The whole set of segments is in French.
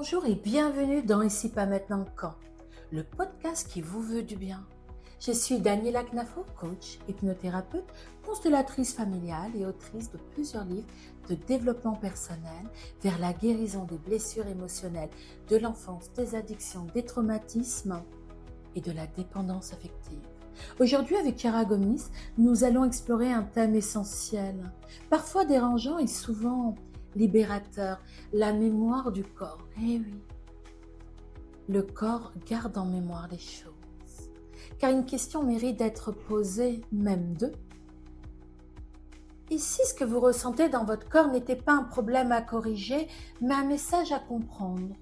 Bonjour et bienvenue dans Ici pas maintenant quand, le podcast qui vous veut du bien. Je suis Daniela Knafo, coach, hypnothérapeute, constellatrice familiale et autrice de plusieurs livres de développement personnel vers la guérison des blessures émotionnelles, de l'enfance, des addictions, des traumatismes et de la dépendance affective. Aujourd'hui, avec Chiara Gomis, nous allons explorer un thème essentiel, parfois dérangeant et souvent libérateur, la mémoire du corps. Eh oui, le corps garde en mémoire les choses. Car une question mérite d'être posée, même deux. Et si ce que vous ressentez dans votre corps n'était pas un problème à corriger, mais un message à comprendre?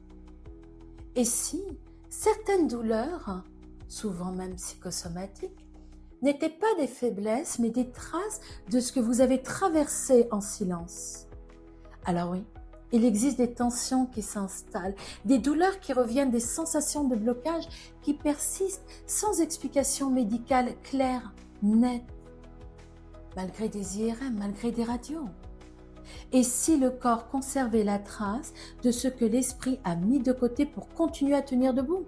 Et si certaines douleurs, souvent même psychosomatiques, n'étaient pas des faiblesses, mais des traces de ce que vous avez traversé en silence? Alors oui, il existe des tensions qui s'installent, des douleurs qui reviennent, des sensations de blocage qui persistent sans explication médicale claire, nette, malgré des IRM, malgré des radios. Et si le corps conservait la trace de ce que l'esprit a mis de côté pour continuer à tenir debout?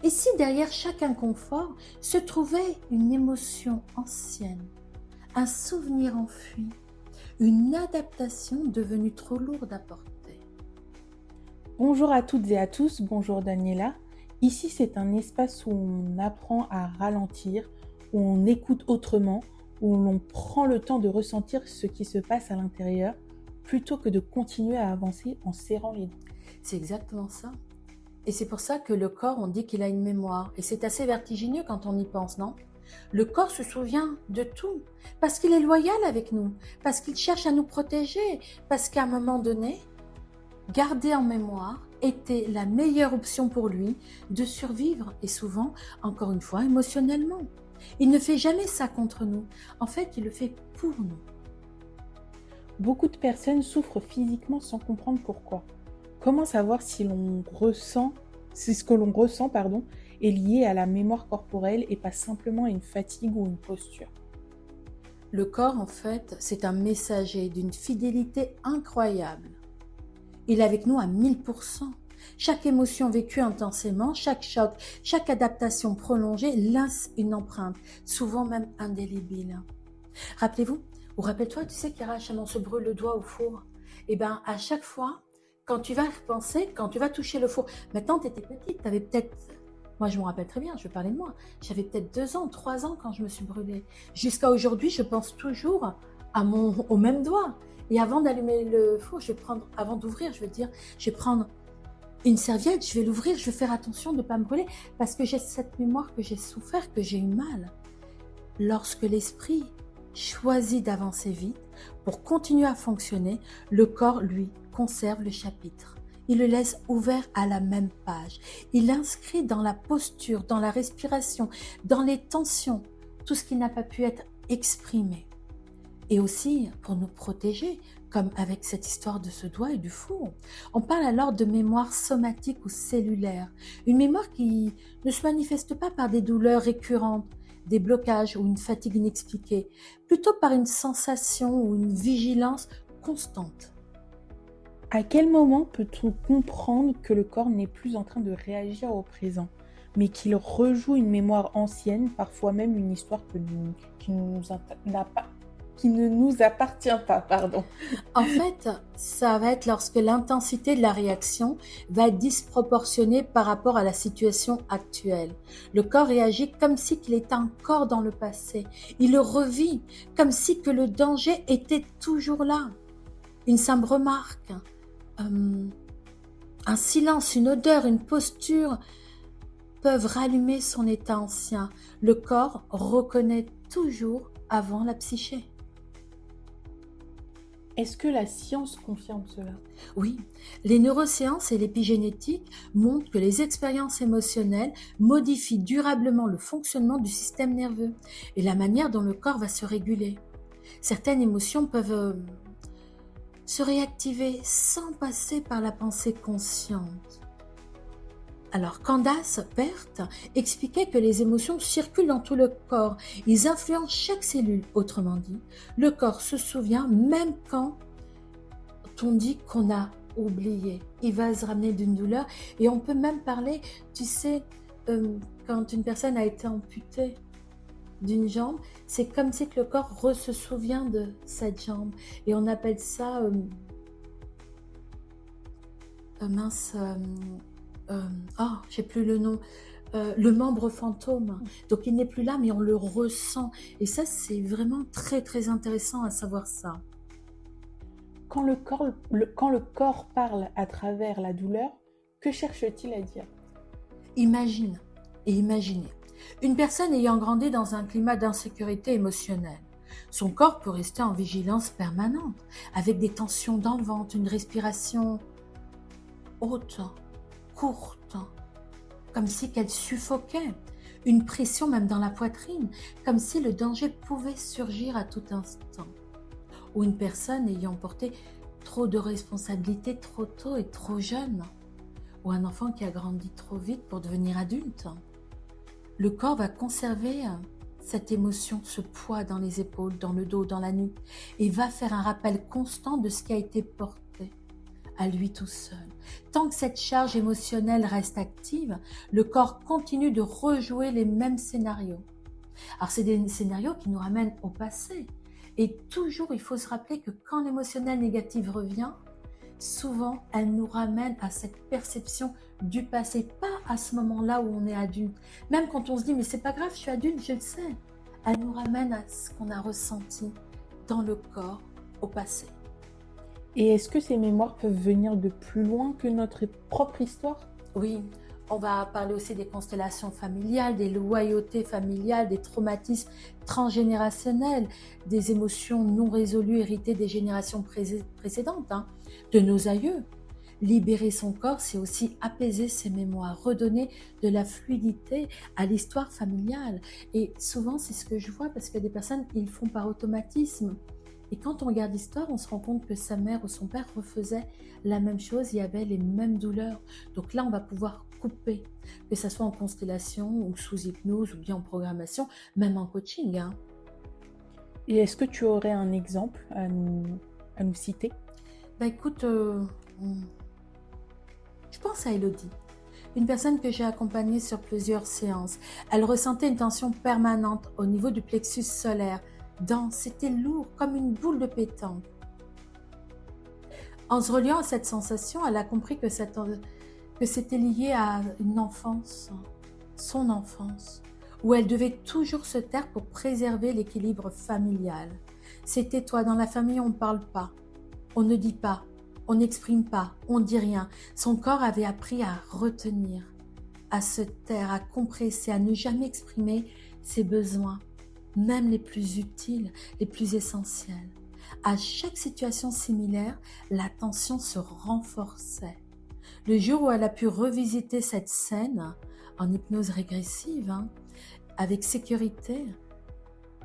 Et si derrière chaque inconfort se trouvait une émotion ancienne, un souvenir enfui, une adaptation devenue trop lourde à porter? Bonjour à toutes et à tous, bonjour Daniela. Ici, c'est un espace où on apprend à ralentir, où on écoute autrement, où l'on prend le temps de ressentir ce qui se passe à l'intérieur, plutôt que de continuer à avancer en serrant les dents. C'est exactement ça. Et c'est pour ça que le corps, on dit qu'il a une mémoire. Et c'est assez vertigineux quand on y pense, non? Le corps se souvient de tout, parce qu'il est loyal avec nous, parce qu'il cherche à nous protéger, parce qu'à un moment donné, garder en mémoire était la meilleure option pour lui de survivre, et souvent, encore une fois, émotionnellement. Il ne fait jamais ça contre nous, en fait, il le fait pour nous. Beaucoup de personnes souffrent physiquement sans comprendre pourquoi. Comment savoir si ce que l'on ressent, est lié à la mémoire corporelle et pas simplement à une fatigue ou une posture? Le corps, en fait, c'est un messager d'une fidélité incroyable. Il est avec nous à 1000%. Chaque émotion vécue intensément, chaque choc, chaque adaptation prolongée laisse une empreinte, souvent même indélébile. Rappelez-vous, ou rappelle-toi, tu sais Chiara, on se brûle le doigt au four. Et bien, à chaque fois, quand tu vas repenser, quand tu vas toucher le four, maintenant tu étais petite, tu avais peut-être, moi je me rappelle très bien, je vais parler de moi, j'avais peut-être 2 ans, 3 ans quand je me suis brûlée. Jusqu'à aujourd'hui, je pense toujours au même doigt. Et avant d'allumer le four, avant d'ouvrir, je vais prendre une serviette, je vais l'ouvrir, je vais faire attention de ne pas me brûler, parce que j'ai cette mémoire que j'ai souffert, que j'ai eu mal. Lorsque l'esprit choisit d'avancer vite pour continuer à fonctionner, le corps, lui, conserve le chapitre. Il le laisse ouvert à la même page. Il inscrit dans la posture, dans la respiration, dans les tensions, tout ce qui n'a pas pu être exprimé. Et aussi pour nous protéger, comme avec cette histoire de ce doigt et du four. On parle alors de mémoire somatique ou cellulaire, une mémoire qui ne se manifeste pas par des douleurs récurrentes, des blocages ou une fatigue inexpliquée, plutôt par une sensation ou une vigilance constante. À quel moment peut-on comprendre que le corps n'est plus en train de réagir au présent, mais qu'il rejoue une mémoire ancienne, parfois même une histoire qui ne nous appartient pas, En fait, ça va être lorsque l'intensité de la réaction va être disproportionnée par rapport à la situation actuelle. Le corps réagit comme si il était encore dans le passé. Il le revit comme si que le danger était toujours là. Une simple remarque, un silence, une odeur, une posture peuvent rallumer son état ancien. Le corps reconnaît toujours avant la psyché. Est-ce que la science confirme cela? Oui, les neurosciences et l'épigénétique montrent que les expériences émotionnelles modifient durablement le fonctionnement du système nerveux et la manière dont le corps va se réguler. Certaines émotions peuvent se réactiver sans passer par la pensée consciente. Alors Candace Pert expliquait que les émotions circulent dans tout le corps, ils influencent chaque cellule, autrement dit, le corps se souvient même quand on dit qu'on a oublier. Il va se ramener d'une douleur et on peut même parler, tu sais, quand une personne a été amputée d'une jambe, c'est comme si que le corps se souvient de cette jambe et on appelle ça, mince, j'ai plus le nom, le membre fantôme. Donc il n'est plus là mais on le ressent et ça c'est vraiment très très intéressant à savoir ça. Quand le corps parle à travers la douleur, que cherche-t-il à dire? Imagine et imaginez une personne ayant grandi dans un climat d'insécurité émotionnelle. Son corps peut rester en vigilance permanente, avec des tensions dans le ventre, une respiration haute, courte, comme si qu'elle suffoquait, une pression même dans la poitrine, comme si le danger pouvait surgir à tout instant. Ou une personne ayant porté trop de responsabilités trop tôt et trop jeune, ou un enfant qui a grandi trop vite pour devenir adulte. Le corps va conserver cette émotion, ce poids dans les épaules, dans le dos, dans la nuque, et va faire un rappel constant de ce qui a été porté à lui tout seul. Tant que cette charge émotionnelle reste active, le corps continue de rejouer les mêmes scénarios. Alors c'est des scénarios qui nous ramènent au passé. Et toujours, il faut se rappeler que quand l'émotionnel négatif revient, souvent, elle nous ramène à cette perception du passé, pas à ce moment-là où on est adulte. Même quand on se dit, mais c'est pas grave, je suis adulte, je le sais. Elle nous ramène à ce qu'on a ressenti dans le corps au passé. Et est-ce que ces mémoires peuvent venir de plus loin que notre propre histoire? Oui, on va parler aussi des constellations familiales, des loyautés familiales, des traumatismes transgénérationnels, des émotions non résolues héritées des générations précédentes, de nos aïeux. Libérer son corps, c'est aussi apaiser ses mémoires, redonner de la fluidité à l'histoire familiale. Et souvent, c'est ce que je vois parce que des personnes, ils font par automatisme. Et quand on regarde l'histoire, on se rend compte que sa mère ou son père refaisaient la même chose, il y avait les mêmes douleurs. Donc là, on va pouvoir couper, que ce soit en constellation ou sous hypnose ou bien en programmation, même en coaching. Et est-ce que tu aurais un exemple à nous citer? Écoute, je pense à Elodie, une personne que j'ai accompagnée sur plusieurs séances. Elle ressentait une tension permanente au niveau du plexus solaire. C'était lourd, comme une boule de pétanque. En se reliant à cette sensation, elle a compris que c'était lié à une enfance, son enfance, où elle devait toujours se taire pour préserver l'équilibre familial. C'était toi, dans la famille, on ne parle pas, on ne dit pas, on n'exprime pas, on ne dit rien. Son corps avait appris à retenir, à se taire, à compresser, à ne jamais exprimer ses besoins, même les plus utiles, les plus essentiels. À chaque situation similaire, la tension se renforçait. Le jour où elle a pu revisiter cette scène en hypnose régressive, avec sécurité,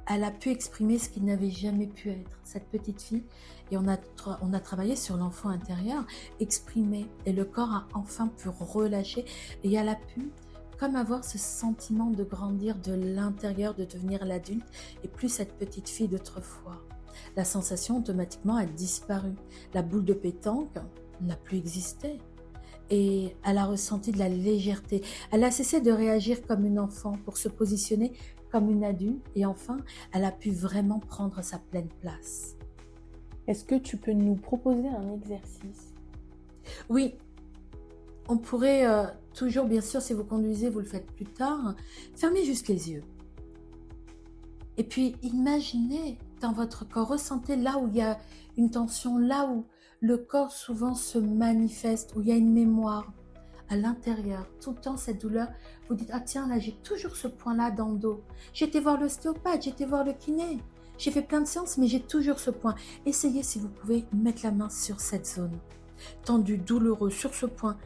elle a pu exprimer ce qui n'avait jamais pu être, cette petite fille. Et on a travaillé sur l'enfant intérieur, exprimer. Et le corps a enfin pu relâcher. Et elle a pu comme avoir ce sentiment de grandir de l'intérieur, de devenir l'adulte, et plus cette petite fille d'autrefois. La sensation automatiquement a disparu. La boule de pétanque n'a plus existé. Et elle a ressenti de la légèreté. Elle a cessé de réagir comme une enfant pour se positionner comme une adulte. Et enfin, elle a pu vraiment prendre sa pleine place. Est-ce que tu peux nous proposer un exercice? Oui, on pourrait toujours, bien sûr, si vous conduisez, vous le faites plus tard, fermez juste les yeux. Et puis, imaginez dans votre corps, ressentez là où il y a une tension, là où le corps souvent se manifeste, où il y a une mémoire à l'intérieur. Tout le temps, cette douleur, vous dites, ah tiens, là, j'ai toujours ce point-là dans le dos. J'ai été voir l'ostéopathe, j'ai été voir le kiné. J'ai fait plein de séances, mais j'ai toujours ce point. Essayez, si vous pouvez, mettre la main sur cette zone. Tendu, douloureux, sur ce point.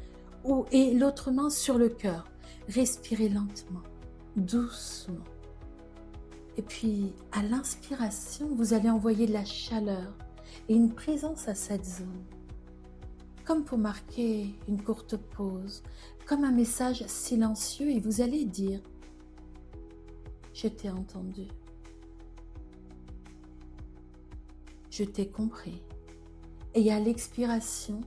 Et l'autre main sur le cœur. Respirez lentement, doucement. Et puis, à l'inspiration, vous allez envoyer de la chaleur et une présence à cette zone. Comme pour marquer une courte pause, comme un message silencieux, et vous allez dire « Je t'ai entendu. Je t'ai compris. » Et à l'expiration,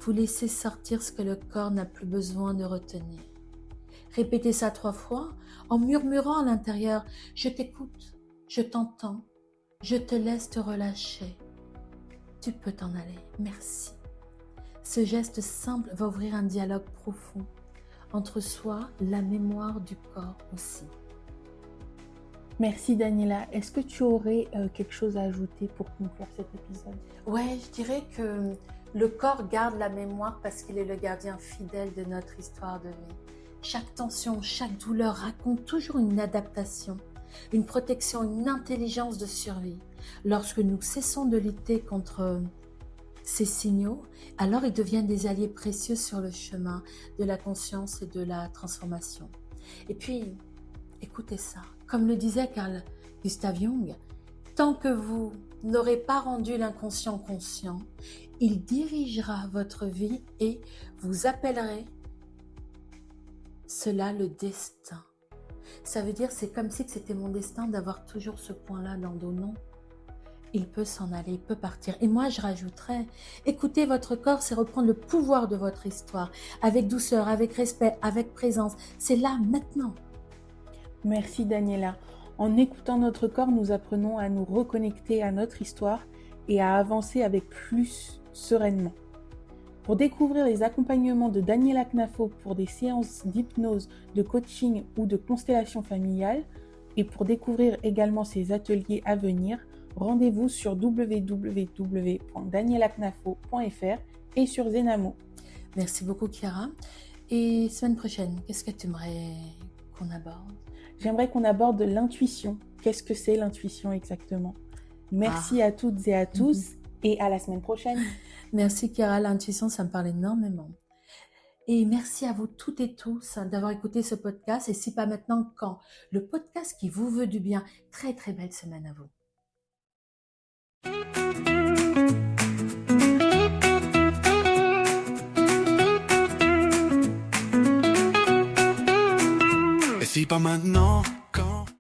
Vous laissez sortir ce que le corps n'a plus besoin de retenir. Répétez ça 3 fois en murmurant à l'intérieur « Je t'écoute, je t'entends, je te laisse te relâcher. Tu peux t'en aller, merci. » Ce geste simple va ouvrir un dialogue profond entre soi, la mémoire du corps aussi. Merci Daniela. Est-ce que tu aurais quelque chose à ajouter pour conclure cet épisode? Ouais, je dirais que le corps garde la mémoire parce qu'il est le gardien fidèle de notre histoire de vie. Chaque tension, chaque douleur raconte toujours une adaptation, une protection, une intelligence de survie. Lorsque nous cessons de lutter contre ces signaux, alors ils deviennent des alliés précieux sur le chemin de la conscience et de la transformation. Et puis, écoutez ça, comme le disait Carl Gustav Jung, tant que vous n'aurez pas rendu l'inconscient conscient, il dirigera votre vie et vous appellerez cela le destin. Ça veut dire, c'est comme si c'était mon destin d'avoir toujours ce point-là dans le dos. Non, il peut s'en aller, il peut partir. Et moi, je rajouterais, écoutez votre corps, c'est reprendre le pouvoir de votre histoire, avec douceur, avec respect, avec présence. C'est là, maintenant. Merci Daniela. En écoutant notre corps, nous apprenons à nous reconnecter à notre histoire et à avancer avec plus sereinement. Pour découvrir les accompagnements de Daniela Knafo pour des séances d'hypnose, de coaching ou de constellation familiale, et pour découvrir également ses ateliers à venir, rendez-vous sur www.danielaknafo.fr et sur Zenamo. Merci beaucoup Chiara. Et semaine prochaine, qu'est-ce que tu aimerais qu'on aborde? J'aimerais qu'on aborde l'intuition. Qu'est-ce que c'est l'intuition exactement? Merci à toutes et à tous et à la semaine prochaine. Merci Chiara, l'intuition, ça me parle énormément. Et merci à vous toutes et tous d'avoir écouté ce podcast. Et si pas maintenant, quand? Le podcast qui vous veut du bien. Très très belle semaine à vous. Et si pas maintenant